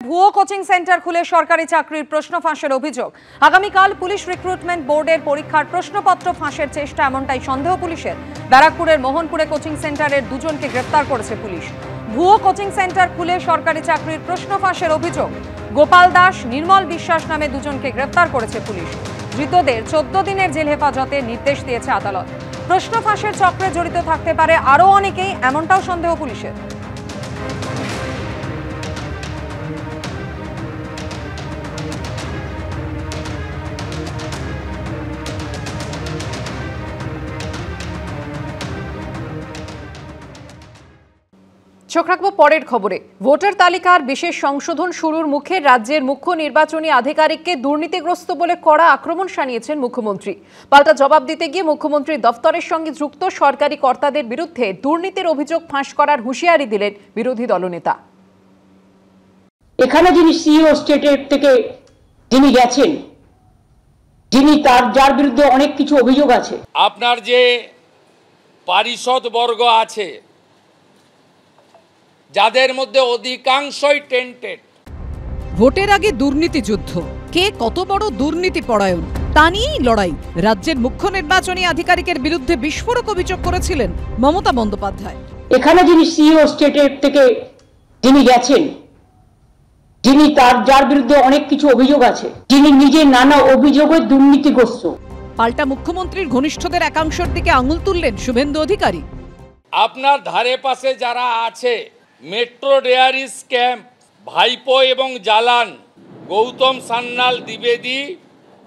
ভুয়ো coaching centre খুলে সরকারি চাকরির প্রশ্ন ফাঁসের অভিযোগ। আগামীকাল পুলিশ রিক্রুটমেন্ট বোর্ডের পরীক্ষার প্রশ্নপত্র ফাঁসের চেষ্টা, এমনটাই সন্দেহ পুলিশের। ব্যারাকপুরের মোহনপুরে কোচিং সেন্টারের দুজনকে গ্রেফতার করেছে পুলিশ। ভুয়ো কোচিং সেন্টার খুলে সরকারি চাকরির প্রশ্ন ফাঁসের অভিযোগ। গোপাল দাস, নির্মল বিশ্বাস নামে দুজনকে গ্রেফতার করেছে পুলিশ। ধৃতদের 14 দিনের জেল হেফাজতের নির্দেশ দিয়েছে আদালত। প্রশ্ন ফাঁসের চক্রে জড়িত থাকতে পারে আরও অনেকেই, এমনটাও সন্দেহ পুলিশের। চোখ রাখবো পরের খবরে। ভোটার তালিকার বিশেষ সংশোধন শুরুর মুখে রাজ্যের মুখ্য নির্বাচনী আধিকারিককে দুর্নীতিগ্রস্ত বলে কড়া আক্রমণ শানিয়েছেন মুখ্যমন্ত্রী। পাল্টা জবাব দিতে গিয়ে মুখ্যমন্ত্রীর দফতরের সঙ্গে যুক্ত সরকারি কর্তাদের বিরুদ্ধে দুর্নীতির অভিযোগ ফাঁস করার হুঁশিয়ারি দিলেন বিরোধী দলনেতা। এখানে যিনি সিইও স্টেটের থেকে যিনি গেছেন, যিনি যার বিরুদ্ধে অনেক কিছু অভিযোগ আছে, আপনার যে পারিষদ বর্গ আছে যাদের মধ্যে অধিকাংশই টেন্টেড। ভোটের আগে দুর্নীতি যুদ্ধ, কে কত বড় দুর্নীতি পরায়ণ তা নিয়েই লড়াই। রাজ্যের মুখ্য নির্বাচনী আধিকারিকের বিরুদ্ধে বিস্ফোরক অভিযোগ করেছিলেন মমতা বন্দ্যোপাধ্যায়। এখানে যিনি সিইও স্টেটের থেকে যিনি গেছেন, যিনি যার বিরুদ্ধে অনেক কিছু অভিযোগ আছে, যিনি নিজে নানা অভিযোগে দুর্নীতিগ্রস্ত। পাল্টা মুখ্যমন্ত্রীর ঘনিষ্ঠদের একাংশের দিকে আঙুল তুললেন শুভেন্দু অধিকারী। আপনার ধারে পাশে যারা আছে, মেট্রো ডেয়ারি স্ক্যাম, ভাইপো এবং জালান, গৌতম সান্যাল দ্বিবেদী,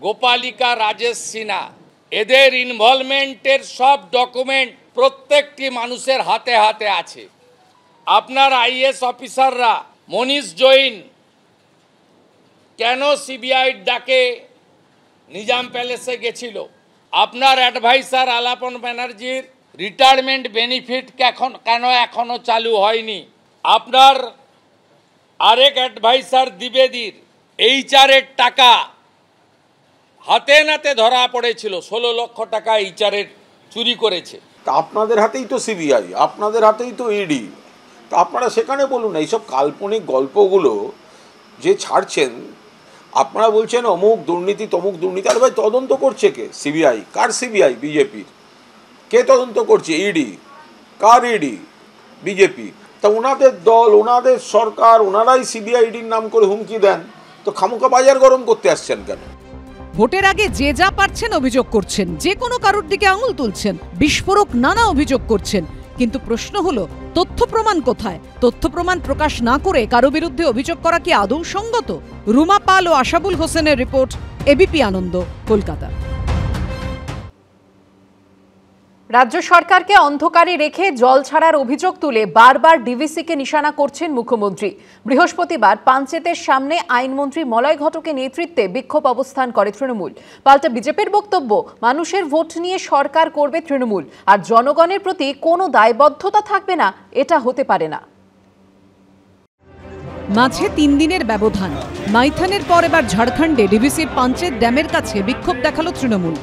গোপালিকা রাজেশ সিনহা, এদের ইনভলভমেন্টের সব ডকুমেন্ট প্রত্যেকটি মানুষের হাতে হাতে আছে। আপনার আইএস অফিসাররা, মনীষ জৈন কেন সিবিআই ডাকে নিজাম প্যালেসে গেছিল, আপনার অ্যাডভাইসার আলাপন ব্যানার্জির রিটায়ারমেন্ট বেনিফিট কেন এখনো চালু হয়নি, আপনার আরেক অ্যাডভাইসার দ্বিবেদীর এইচআরের টাকা হাতে নাতে ধরা পড়েছিল, 16 লক্ষ টাকা এইচআরের চুরি করেছে। আপনাদের হাতেই তো সিবিআই, আপনাদের হাতেই তো ইডি, তা আপনারা সেখানে বলুন। এইসব কাল্পনিক গল্পগুলো যে ছাড়ছেন, আপনারা বলছেন অমুক দুর্নীতি তমুক দুর্নীতি, আরে ভাই তদন্ত করছে কে? সিবিআই। কার সিবিআই? বিজেপির। কে তদন্ত করছে? ইডি। কার ইডি? বিজেপি। তা ওনাদের দল, ওনাদের সরকার, ওনারাই সিবিআই ইডির নাম করে হুমকি দেন, তো খামোখা বাজার গরম করতে আসছেন কেন? ভোটের আগে যে যা পারছেন অভিযোগ করছেন, যে কোনো কারোর দিকে আঙুল তুলছেন, বিস্ফোরক নানা অভিযোগ করছেন। কিন্তু প্রশ্ন হলো, তথ্য প্রমাণ কোথায়? তথ্য প্রমাণ প্রকাশ না করে কারো বিরুদ্ধে অভিযোগ করা কি আদৌ সঙ্গত? রুমা পাল ও আশাবুল হোসেনের রিপোর্ট, এবিপি আনন্দ, কলকাতা। রাজ্য সরকারকে অন্ধকারে রেখে জল ছাড়ার অভিযোগ তুলে বারবার ডিভিসিকে নিশানা করছেন মুখ্যমন্ত্রী। বৃহস্পতিবার পাঞ্চেতের সামনে আইনমন্ত্রী মলয় ঘটকের নেতৃত্বে বিক্ষোভ অবস্থান করে তৃণমূল। পাল্টা বিজেপির বক্তব্য, মানুষের ভোট নিয়ে সরকার করবে তৃণমূল, আর জনগণের প্রতি কোনো দায়বদ্ধতা থাকবে না, এটা হতে পারে না। মাঝে 3 দিনের ব্যবধান। মাইথানের পর এবার ঝাড়খণ্ডে ডিভিসির পাঞ্চেত ড্যামের কাছে বিক্ষোভ দেখালো তৃণমূল।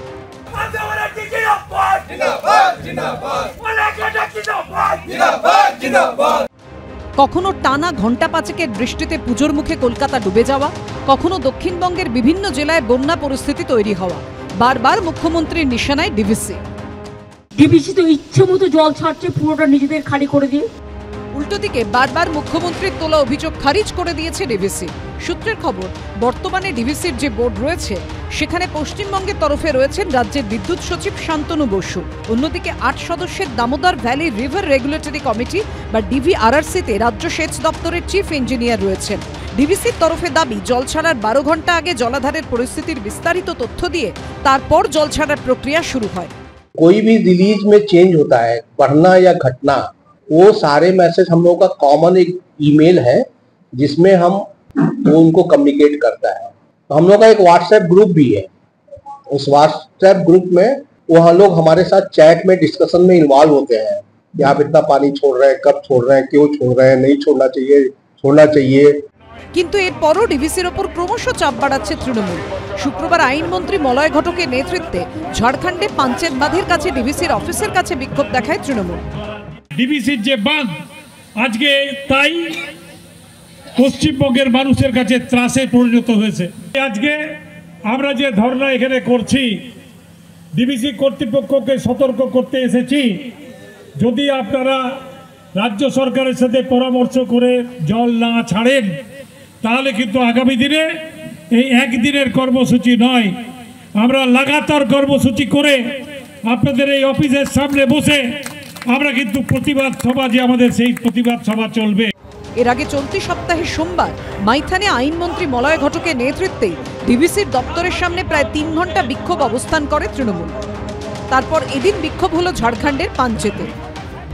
কখনো টানা ঘণ্টা 5 বৃষ্টিতে পুজোর মুখে কলকাতা ডুবে যাওয়া, কখনো দক্ষিণবঙ্গের বিভিন্ন জেলায় বন্যা পরিস্থিতি তৈরি হওয়া। বারবার মুখ্যমন্ত্রীর নিশানায় ডিভিসি। ডিভিসি তো ইচ্ছে মতো জল ছাড়ছে, পুরোটা নিজেদের খালি করে দিয়ে। উল্টো দিকে বারবার মুখ্যমন্ত্রীর তোলা অভিযোগ খারিজ করে দিয়েছে ডিভিসি। সূত্রের খবর, বর্তমানে ডিভিসির যে বোর্ড রয়েছে সেখানে পশ্চিমবঙ্গের তরফে রয়েছেন রাজ্যের বিদ্যুৎ সচিব শান্তনু বসু। অন্যদিকে 8 সদস্যের Damodar valley river regulatory committee বা ডিভিআরআরসিতে রাজ্য সেচ দপ্তরের চিফ ইঞ্জিনিয়ার রয়েছেন। ডিভিসির তরফে দাবি, জল ছাড়ার 12 ঘন্টা আগে জলাধারের পরিস্থিতির বিস্তারিত তথ্য দিয়ে তারপর জল ছাড়ার প্রক্রিয়া শুরু হয়। कोई भी रिलीज में चेंज होता है, बढ़ना या घटना, वो सारे मैसेज हम लोगों का कॉमन एक ईमेल है जिसमें हम वो उनको कम्युनिकेट करता है। तो हम लोग का एक व्हाट्सएप ग्रुप भी है। उस व्हाट्सएप ग्रुप में वो हम लोग हमारे साथ चैट में डिस्कशन में इन्वॉल्व होते हैं कि आप इतना पानी छोड़ रहे हैं, कब छोड़ रहे हैं, क्यों छोड़ रहे हैं, नहीं छोड़ना चाहिए, छोड़ना चाहिए। কিন্তু এরপরও ডিভিসির ওপর ক্রমশ চাপ বাড়াচ্ছে তৃণমূল। শুক্রবার আইনমন্ত্রী মলয় ঘটকের নেতৃত্বে ঝাড়খণ্ডে পাঞ্চেত বাঁধের কাছে ডিভিসির অফিসের কাছে বিক্ষোভ দেখায় তৃণমূল। ডিভিসির যে বাঁধ আজকে তাই পশ্চিমবঙ্গের মানুষের কাছে ত্রাসে পরিণত হয়েছে। আজকে আমরা যে ধর্ণা এখানে করছি, ডিভিসি কর্তৃপক্ষকে সতর্ক করতে এসেছি, যদি আপনারা রাজ্য সরকারের সাথে পরামর্শ করে জল না ছাড়েন তাহলে কিন্তু আগামী দিনে এই একদিনের কর্মসূচি নয়, আমরা লাগাতার কর্মসূচি করে আপনাদের এই অফিসের সামনে বসে আমরা কিন্তু প্রতিবাদ সভা, যে আমাদের সেই প্রতিবাদ সভা চলবে। এর আগে চলতি সপ্তাহে সোমবার মাইথানে আইনমন্ত্রী মলয় ঘটকের নেতৃত্বে ডিভিসির দপ্তরের সামনে প্রায় 3 ঘন্টা বিক্ষোভ অবস্থান করে তৃণমূল। তারপর এদিন বিক্ষোভ হলো ঝাড়খণ্ডের পাঞ্চেতে।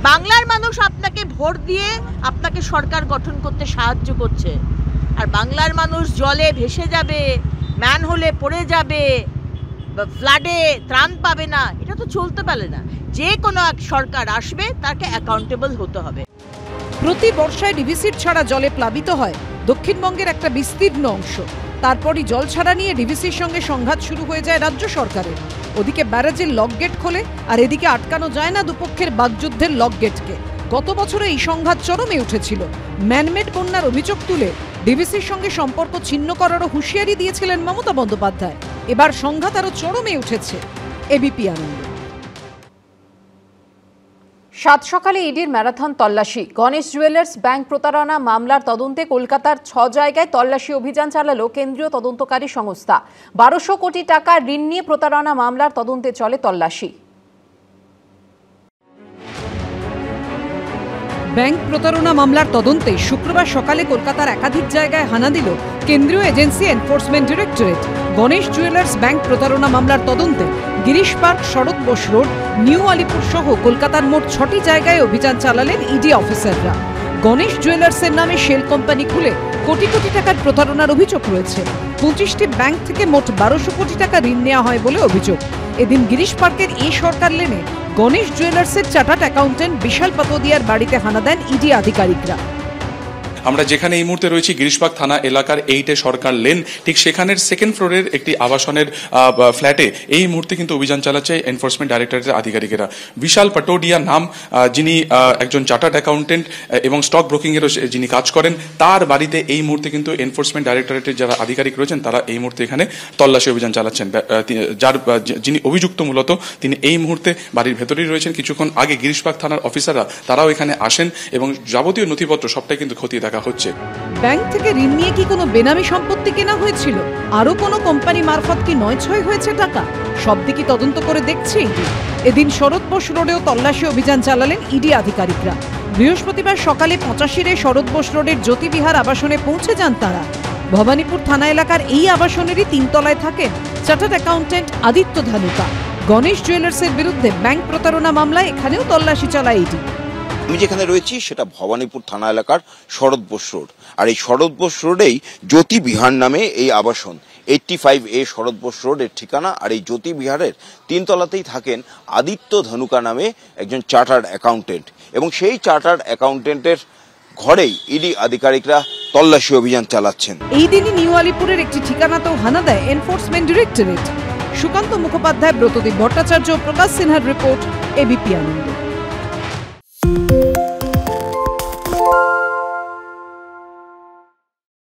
বাংলার মানুষ আপনাকে ভোট দিয়ে আপনাকে সরকার গঠন করতে সাহায্য করছে, আর বাংলার মানুষ জলে ভেসে যাবে, ম্যানহোলে পড়ে যাবে, ফ্লাডে ত্রাণ পাবে না, এটা তো চলতে পারে না। যে কোনো এক সরকার আসবে তাকে অ্যাকাউন্টেবল হতে হবে। প্রতি বর্ষায় ডিভিসির ছাড়া জলে প্লাবিত হয় দক্ষিণবঙ্গের একটা বিস্তীর্ণ অংশ। তারপরই জল ছাড়া নিয়ে ডিভিসির সঙ্গে সংঘাত শুরু হয়ে যায় রাজ্য সরকারের। ওদিকে ব্যারাজের লকগেট খোলে, আর এদিকে আটকানো যায় না দুপক্ষের বাগযুদ্ধের লকগেটকে। গত বছরে এই সংঘাত চরমে উঠেছিল। ম্যানমেড বন্যার অভিযোগ তুলে ডিভিসির সঙ্গে সম্পর্ক ছিন্ন করারও হুঁশিয়ারি দিয়েছিলেন মমতা বন্দ্যোপাধ্যায়। এবার সংঘাত আরও চরমে উঠেছে। এবিপি আনন্দ। সাত সকালে ইডির ম্যারাথন তল্লাশি। গণেশ জুয়েলার্স ব্যাংক প্রতারণা মামলার তদন্তে কলকাতার 6 জায়গায় তল্লাশি অভিযান চালালো কেন্দ্রীয় তদন্তকারী সংস্থা। 1200 কোটি টাকা ঋণ নিয়ে প্রতারণা মামলার তদন্তে চলে তল্লাশি। ব্যাংক প্রতারণা মামলার তদন্তে শুক্রবার সকালে কলকাতার একাধিক জায়গায় হানা দিল কেন্দ্রীয় agency enforcement directorate. Ganesh jewellers bank প্রতারণা মামলার তদন্তে গিরিশ পার্ক, শরৎ বোস রোড, নিউ আলিপুর সহ কলকাতার মোট 6টি জায়গায় অভিযান চালালেন ইডি অফিসাররা। গণেশ জুয়েলার্সের নামে শেল কোম্পানি খুলে কোটি কোটি টাকার প্রতারণার অভিযোগ রয়েছে। 25টি ব্যাংক থেকে মোট 1200 কোটি টাকা ঋণ নেওয়া হয় বলে অভিযোগ। এদিন গিরিশ পার্কের সরকার লেনে গণেশ জুয়েলার্সের চার্টার্ড অ্যাকাউন্টেন্ট বিশাল পাতোদিয়ার বাড়িতে হানা দেন ইডি আধিকারিকরা। আমরা যেখানে এই মুহূর্তে রয়েছি গিরিশবাগ থানা এলাকার 8 সরকার লেন, ঠিক সেখানের 2nd ফ্লোরের একটি আবাসনের ফ্ল্যাটে এই মুহূর্তে কিন্তু অভিযান চালাচ্ছে এনফোর্সমেন্ট ডাইরেক্টরেটের আধিকারিকেরা। বিশাল পাটোডিয়া নাম, যিনি একজন চার্টার্ড অ্যাকাউন্টেন্ট এবং স্টক ব্রোকিং এরও যিনি কাজ করেন, তার বাড়িতে এই মুহূর্তে কিন্তু এনফোর্সমেন্ট ডাইরেক্টরেটের যারা আধিকারিক রয়েছেন তারা এই মুহূর্তে এখানে তল্লাশি অভিযান চালাচ্ছেন। যিনি অভিযুক্ত মূলত তিনি এই মুহূর্তে বাড়ির ভেতরেই রয়েছেন। কিছুক্ষণ আগে গিরিশবাগ থানার অফিসাররা তারাও এখানে আসেন এবং যাবতীয় নথিপত্র সবটাই কিন্তু খতিয়ে হচ্ছে। ব্যাংক থেকে ঋণ নিয়ে কি কোনো বেনামি সম্পত্তি কেনা হয়েছিল? আরো কোনো কোম্পানি মারফত কি 9-6 হয়েছে টাকা? সব দিকে তদন্ত করে দেখছে ইডি। এদিন শরৎ বোস রোডেও তল্লাশি অভিযান চালালেন ইডি আধিকারিকরা। বৃহস্পতিবার সকালে 85 শরৎ বোস রোডের জ্যোতিবিহার আবাসনে পৌঁছে যান তারা। ভবানীপুর থানা এলাকার এই আবাসনেরই 3 তলায় থাকেন চার্টার্ড অ্যাকাউন্টেন্ট আদিত্য ধানুকা। গণেশ জুয়েলার্সের বিরুদ্ধে ব্যাংক প্রতারণা মামলায় এখানেও তল্লাশি চালায় ইডি। আমি যেখানে রয়েছি সেটা ভবানীপুর থানা এলাকার শরৎ বোস রোড, আর এই শরৎ বোস রোডেই জ্যোতি বিহার নামে এই আবাসন। 85A শরৎ বোস রোডের ঠিকানা। আর এই জ্যোতি বিহারের 3 তলাতেই থাকেন আদিত্য ধানুকা নামে একজন চার্টার্ড অ্যাকাউন্টেন্ট, এবং সেই চার্টার্ড অ্যাকাউন্টেন্টের ঘরেই ইডি আধিকারিকরা তল্লাশি অভিযান চালাচ্ছেন। এই দিনই নিউ আলিপুরের একটি ঠিকানাতেও হানা দেয় এনফোর্সমেন্ট ডিরেক্টরেট। সুকান্ত মুখোপাধ্যায়, ব্রতদীপ ভট্টাচার্য, প্রকাশ সিনহার রিপোর্ট, এবিপি আনন্দ।